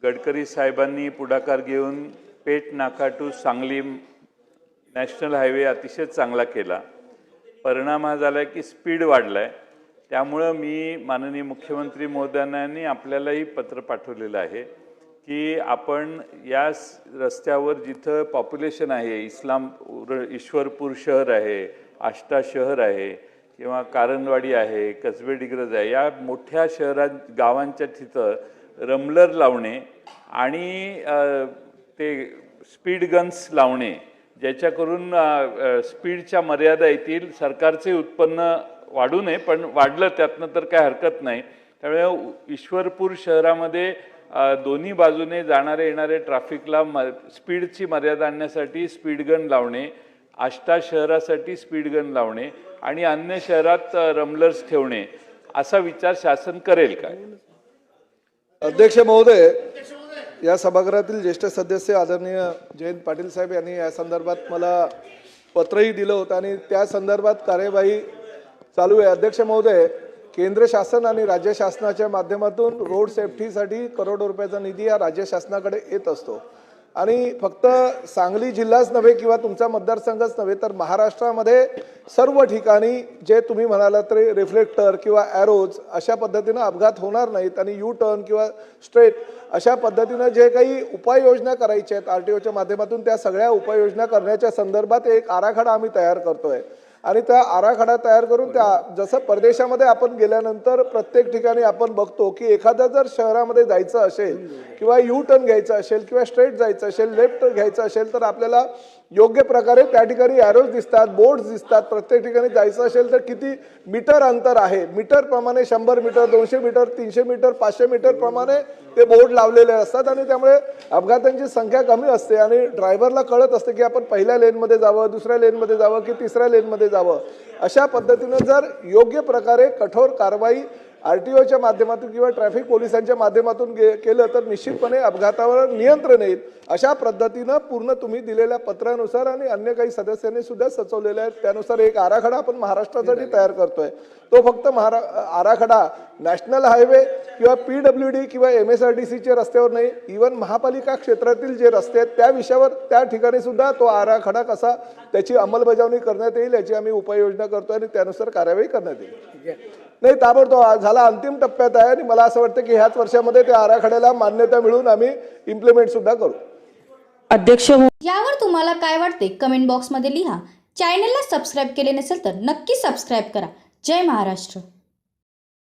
गडकरी साहेबांनी पुढाकार घेऊन पेठ नाका टू सांगली नॅशनल हायवे अतिशय चांगला केला। परिणाम हा झाला की स्पीड वाढलाय। त्यामुळे मी माननीय मुख्यमंत्री महोदयांनी आपल्यालाही पत्र पाठवलेलं आहे की आपण या रस्त्यावर जिथं पॉप्युलेशन आहे, ईश्वरपूर शहर आहे, आष्टा शहर आहे किंवा कारणवाडी आहे, कसबे डिग्रज आहे, या मोठ्या शहरात गावांच्या तिथं रमलर लावणे आणि ते स्पीड गन्स लावणे, ज्याच्याकरून स्पीडच्या मर्यादा येतील, सरकारचे उत्पन्न वाढू नये पण वाढलं त्यातनं तर काय हरकत नाही। त्यामुळे ईश्वरपूर शहरामध्ये दोन्ही बाजूने जाणारे येणारे ट्रॅफिकला स्पीडची मर्यादा आणण्यासाठी स्पीड गन लावणे, आष्टा शहरासाठी स्पीड गन लावणे आणि अन्य शहरात रमलर्स ठेवणे असा विचार शासन करेल काय? अध्यक्ष महोदय, या सभागृहातील ज्येष्ठ सदस्य आदरणीय जयंत पाटील साहेब यांनी या संदर्भात मला पत्रही दिलं होतं आणि त्या संदर्भात कार्यवाही चालू आहे। अध्यक्ष महोदय, केंद्र शासन आणि राज्य शासनाच्या माध्यमातून रोड सेफ्टीसाठी करोडो रुपयाचा निधी हा राज्य शासनाकडे येत असतो आणि फक्त सांगली जिल्हाच नव्हे किंवा तुमचा मतदारसंघच नव्हे तर महाराष्ट्रामध्ये सर्व ठिकाणी जे तुम्ही म्हणालात तरी रिफ्लेक्टर किंवा ॲरोज अशा पद्धतीनं अपघात होणार नाहीत आणि यू टर्न किंवा स्ट्रेट अशा पद्धतीनं जे काही उपाययोजना करायच्या आहेत आरटीओच्या माध्यमातून त्या सगळ्या उपाययोजना करण्याच्या संदर्भात एक आराखडा आम्ही तयार करतोय आणि त्या आराखडा तयार करून त्या जसं परदेशामध्ये आपण गेल्यानंतर प्रत्येक ठिकाणी आपण बघतो की एखादा जर शहरामध्ये जायचं असेल किंवा यू टर्न घ्यायचं असेल किंवा स्ट्रेट जायचं असेल, लेफ्ट घ्यायचं असेल तर आपल्याला योग्य प्रकारे त्या ठिकाणी ॲरोज दिसतात, बोर्ड्स दिसतात। प्रत्येक ठिकाणी जायचं असेल तर किती मीटर अंतर आहे, मीटर प्रमाणे 100 मीटर, 200 मीटर, 300 मीटर, 500 मीटर प्रमाणे ते बोर्ड लावलेले असतात आणि त्यामुळे अपघातांची संख्या कमी असते आणि ड्रायव्हरला कळत असते की आपण पहिल्या लेनमध्ये जावं, दुसऱ्या लेनमध्ये जावं की तिसऱ्या लेनमध्ये जावं। अशा पद्धतीनं जर योग्य प्रकारे कठोर कारवाई आरटीओच्या माध्यमातून किंवा ट्रॅफिक पोलिसांच्या माध्यमातून केलं तर निश्चितपणे अपघातावर नियंत्रण येईल। अशा पद्धतीनं पूर्ण तुम्ही दिलेल्या पत्रानुसार आणि अन्य काही सदस्यांनी सुद्धा सुचवलेले आहेत त्यानुसार एक आराखडा आपण महाराष्ट्रासाठी तयार करतोय। तो फक्त आराखडा नॅशनल हायवे किंवा PWD किंवा MSRTCच्या रस्त्यावर नाही, इव्हन महापालिका क्षेत्रातील जे रस्ते आहेत त्या विषयावर त्या ठिकाणी सुद्धा तो आराखडा कसा त्याची अंमलबजावणी करण्यात येईल याची आम्ही उपाययोजना करतोय आणि त्यानुसार कार्यवाही करण्यात येईल। नाही, ताबडतोब झाला अंतिम टप्प्यात आहे आणि मला असं वाटतं की ह्याच वर्षामध्ये त्या आराखड्याला मान्यता मिळून आम्ही इम्प्लिमेंट सुद्धा करू। अध्यक्ष, यावर तुम्हाला काय वाटते कमेंट बॉक्समध्ये लिहा। चॅनलला सबस्क्राईब केले नसेल तर नक्की सबस्क्राईब करा। जय महाराष्ट्र।